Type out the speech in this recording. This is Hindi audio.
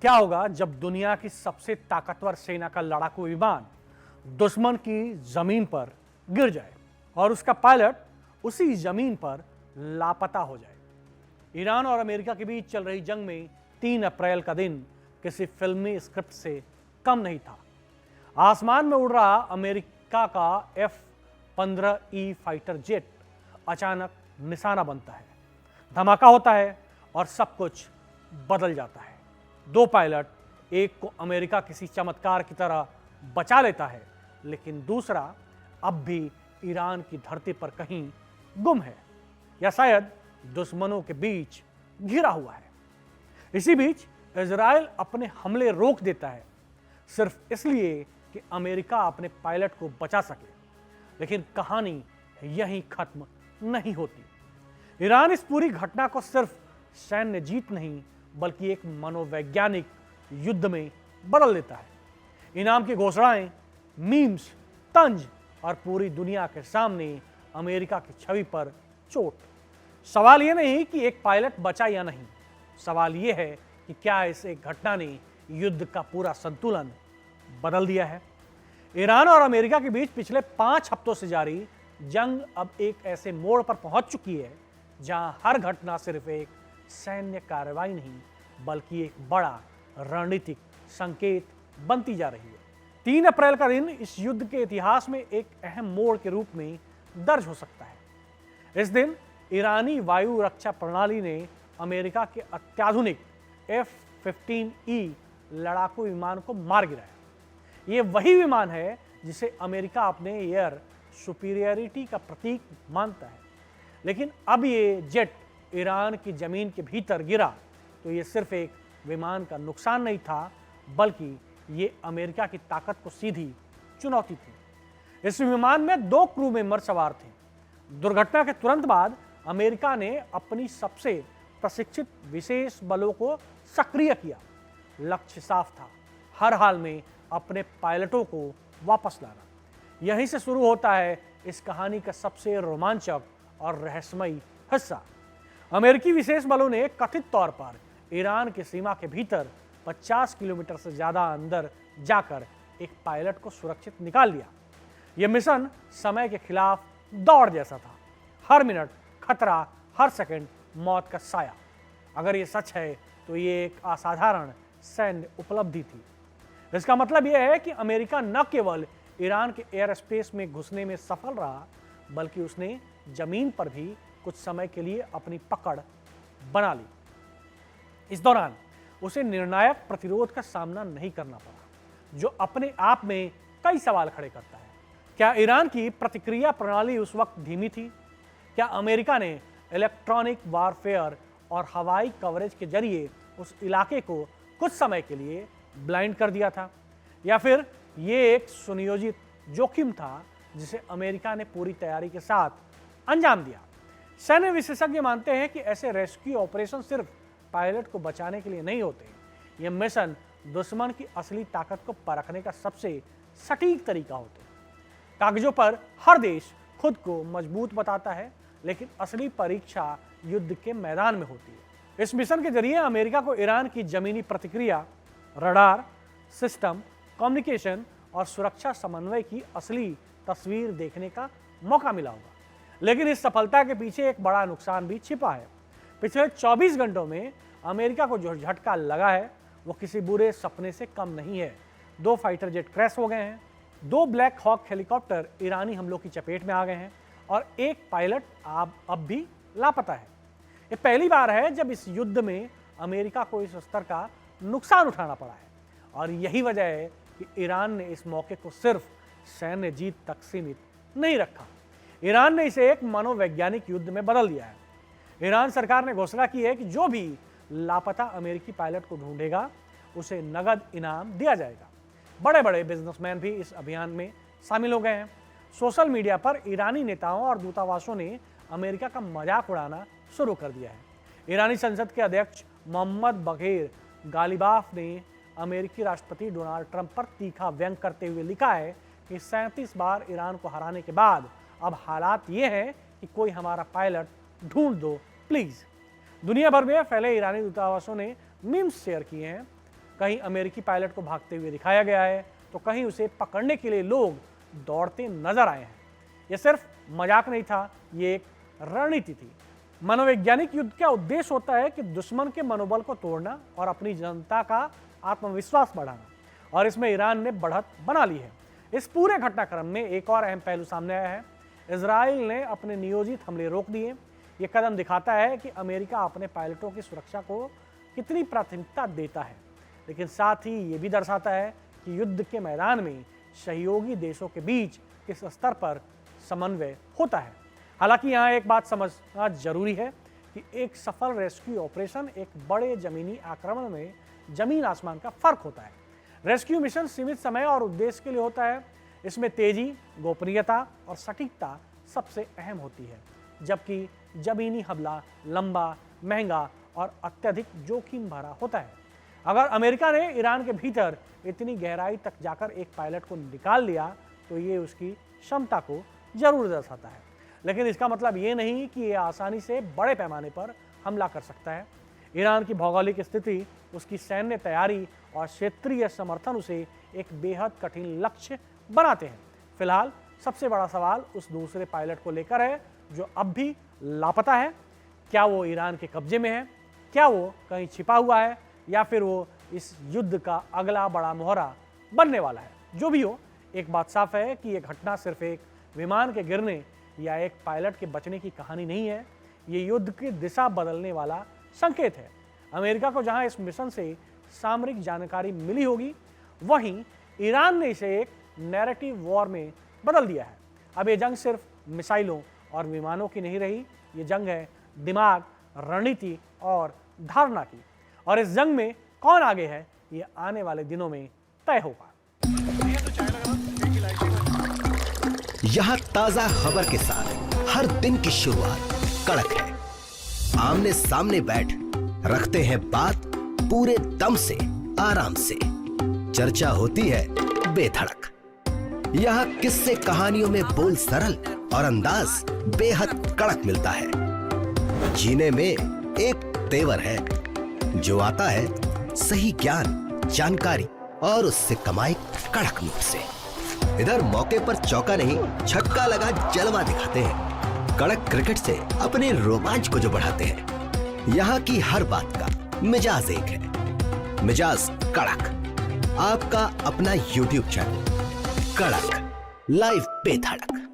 क्या होगा जब दुनिया की सबसे ताकतवर सेना का लड़ाकू विमान दुश्मन की जमीन पर गिर जाए और उसका पायलट उसी जमीन पर लापता हो जाए। ईरान और अमेरिका के बीच चल रही जंग में 3 अप्रैल का दिन किसी फिल्मी स्क्रिप्ट से कम नहीं था। आसमान में उड़ रहा अमेरिका का F-15E फाइटर जेट अचानक निशाना बनता है, धमाका होता है और सब कुछ बदल जाता है। 2 पायलट, एक को अमेरिका किसी चमत्कार की तरह बचा लेता है, लेकिन दूसरा अब भी ईरान की धरती पर कहीं गुम है या शायद दुश्मनों के बीच घिरा हुआ है। इसी बीच इजराइल अपने हमले रोक देता है, सिर्फ इसलिए कि अमेरिका अपने पायलट को बचा सके। लेकिन कहानी यहीं खत्म नहीं होती। ईरान इस पूरी घटना को सिर्फ सैन्य जीत नहीं बल्कि एक मनोवैज्ञानिक युद्ध में बदल देता है। इनाम की घोषणाएं, मीम्स, तंज और पूरी दुनिया के सामने अमेरिका की छवि पर चोट। सवाल यह नहीं कि एक पायलट बचा या नहीं, सवाल यह है कि क्या इस एक घटना ने युद्ध का पूरा संतुलन बदल दिया है। ईरान और अमेरिका के बीच पिछले 5 हफ्तों से जारी जंग अब एक ऐसे मोड़ पर पहुंच चुकी है जहां हर घटना सिर्फ एक सैन्य कार्रवाई नहीं बल्कि एक बड़ा रणनीतिक संकेत बनती जा रही है। 3 अप्रैल का दिन इस युद्ध के इतिहास में एक अहम मोड़ के रूप में दर्ज हो सकता है। इस दिन ईरानी वायु रक्षा प्रणाली ने अमेरिका के अत्याधुनिक F-15E लड़ाकू विमान को मार गिराया। यह वही विमान है जिसे अमेरिका अपने एयर सुपीरियरिटी का प्रतीक मानता है। लेकिन अब ये जेट ईरान की जमीन के भीतर गिरा तो ये सिर्फ एक विमान का नुकसान नहीं था, बल्कि ये अमेरिका की ताकत को सीधी चुनौती थी। इस विमान में 2 क्रू मेंबर सवार थे। दुर्घटना के तुरंत बाद अमेरिका ने अपनी सबसे प्रशिक्षित विशेष बलों को सक्रिय किया। लक्ष्य साफ था, हर हाल में अपने पायलटों को वापस लाना। यहीं से शुरू होता है इस कहानी का सबसे रोमांचक और रहस्यमयी हिस्सा। अमेरिकी विशेष बलों ने कथित तौर पर ईरान की सीमा के भीतर 50 किलोमीटर से ज्यादा अंदर जाकर एक पायलट को सुरक्षित निकाल लिया। यह मिशन समय के खिलाफ दौड़ जैसा था। हर मिनट खतरा, हर सेकंड मौत का साया। अगर यह सच है तो यह एक असाधारण सैन्य उपलब्धि थी। इसका मतलब यह है कि अमेरिका न केवल ईरान के एयर स्पेस में घुसने में सफल रहा, बल्कि उसने जमीन पर भी कुछ समय के लिए अपनी पकड़ बना ली। इस दौरान उसे निर्णायक प्रतिरोध का सामना नहीं करना पड़ा, जो अपने आप में कई सवाल खड़े करता है। क्या ईरान की प्रतिक्रिया प्रणाली उस वक्त धीमी थी? क्या अमेरिका ने इलेक्ट्रॉनिक वारफेयर और हवाई कवरेज के जरिए उस इलाके को कुछ समय के लिए ब्लाइंड कर दिया था? या फिर ये एक सुनियोजित जोखिम था जिसे अमेरिका ने पूरी तैयारी के साथ अंजाम दिया? सैन्य विशेषज्ञ मानते हैं कि ऐसे रेस्क्यू ऑपरेशन सिर्फ पायलट को बचाने के लिए नहीं होते। यह मिशन दुश्मन की असली ताकत को परखने का सबसे सटीक तरीका होता है। कागजों पर हर देश खुद को मजबूत बताता है, लेकिन असली परीक्षा युद्ध के मैदान में होती है। इस मिशन के जरिए अमेरिका को ईरान की जमीनी प्रतिक्रिया, रडार सिस्टम, कम्युनिकेशन और सुरक्षा समन्वय की असली तस्वीर देखने का मौका मिला होगा। लेकिन इस सफलता के पीछे एक बड़ा नुकसान भी छिपा है। पिछले 24 घंटों में अमेरिका को जो झटका लगा है वो किसी बुरे सपने से कम नहीं है। 2 फाइटर जेट क्रैश हो गए हैं, 2 ब्लैक हॉक हेलीकॉप्टर ईरानी हमलों की चपेट में आ गए हैं और एक पायलट अब भी लापता है। ये पहली बार है जब इस युद्ध में अमेरिका को इस स्तर का नुकसान उठाना पड़ा है, और यही वजह है कि ईरान ने इस मौके को सिर्फ सैन्य जीत तक सीमित नहीं रखा। ईरान ने इसे एक मनोवैज्ञानिक युद्ध में बदल दिया है। ईरान सरकार ने घोषणा की है कि जो भी लापता अमेरिकी पायलट को ढूंढेगा उसे नगद इनाम दिया जाएगा। बड़े बड़े बिजनेसमैन भी इस अभियान में शामिल हो गए हैं। सोशल मीडिया पर ईरानी नेताओं और दूतावासों ने अमेरिका का मजाक उड़ाना शुरू कर दिया है। ईरानी संसद के अध्यक्ष मोहम्मद बघेर गालिबाफ ने अमेरिकी राष्ट्रपति डोनाल्ड ट्रंप पर तीखा व्यंग करते हुए लिखा है कि 37 बार ईरान को हराने के बाद अब हालात ये हैं कि कोई हमारा पायलट ढूंढ दो प्लीज। दुनिया भर में फैले ईरानी दूतावासों ने मीम्स शेयर किए हैं। कहीं अमेरिकी पायलट को भागते हुए दिखाया गया है, तो कहीं उसे पकड़ने के लिए लोग दौड़ते नजर आए हैं। यह सिर्फ मजाक नहीं था, ये एक रणनीति थी। मनोवैज्ञानिक युद्ध का उद्देश्य होता है कि दुश्मन के मनोबल को तोड़ना और अपनी जनता का आत्मविश्वास बढ़ाना, और इसमें ईरान ने बढ़त बना ली है। इस पूरे घटनाक्रम में एक और अहम पहलू सामने आया है। इजराइल ने अपने नियोजित हमले रोक दिए। ये कदम दिखाता है कि अमेरिका अपने पायलटों की सुरक्षा को कितनी प्राथमिकता देता है, लेकिन साथ ही ये भी दर्शाता है कि युद्ध के मैदान में सहयोगी देशों के बीच किस स्तर पर समन्वय होता है। हालांकि यहाँ एक बात समझना जरूरी है कि एक सफल रेस्क्यू ऑपरेशन एक बड़े जमीनी आक्रमण में जमीन आसमान का फर्क होता है। रेस्क्यू मिशन सीमित समय और उद्देश्य के लिए होता है। इसमें तेजी, गोपनीयता और सटीकता सबसे अहम होती है, जबकि जमीनी हमला लंबा, महंगा और अत्यधिक जोखिम भरा होता है। अगर अमेरिका ने ईरान के भीतर इतनी गहराई तक जाकर एक पायलट को निकाल लिया तो ये उसकी क्षमता को जरूर दर्शाता है, लेकिन इसका मतलब ये नहीं कि ये आसानी से बड़े पैमाने पर हमला कर सकता है। ईरान की भौगोलिक स्थिति, उसकी सैन्य तैयारी और क्षेत्रीय समर्थन उसे एक बेहद कठिन लक्ष्य बनाते हैं। फिलहाल सबसे बड़ा सवाल उस दूसरे पायलट को लेकर है जो अब भी लापता है। क्या वो ईरान के कब्जे में है? क्या वो कहीं छिपा हुआ है, या फिर वो इस युद्ध का अगला बड़ा मोहरा बनने वाला है? जो भी हो, एक बात साफ है कि यह घटना सिर्फ एक विमान के गिरने या एक पायलट के बचने की कहानी नहीं है। ये युद्ध की दिशा बदलने वाला संकेत है। अमेरिका को जहां इस मिशन से सामरिक जानकारी मिली होगी, वहीं ईरान ने इसे एक नैरेटिव वॉर में बदल दिया है। अब ये जंग सिर्फ मिसाइलों और विमानों की नहीं रही, ये जंग है दिमाग, रणनीति और धारणा की। और इस जंग में कौन आगे है, ये आने वाले दिनों में तय होगा। यहाँ ताजा खबर के साथ हर दिन की शुरुआत कड़क है। आमने सामने बैठ रखते हैं बात पूरे दम से, आराम से। चर्चा होती है बेधड़क। यहाँ किस्से कहानियों में बोल सरल और अंदाज बेहद कड़क मिलता है। जीने में एक तेवर है जो आता है सही ज्ञान, जानकारी और उससे कमाई कड़क नोट से। इधर मौके पर चौका नहीं, छक्का लगा जलवा दिखाते हैं। कड़क क्रिकेट से अपने रोमांच को जो बढ़ाते हैं। यहाँ की हर बात का मिजाज एक है, मिजाज कड़क। आपका अपना YouTube चैनल कड़क, लाइव बेधड़क।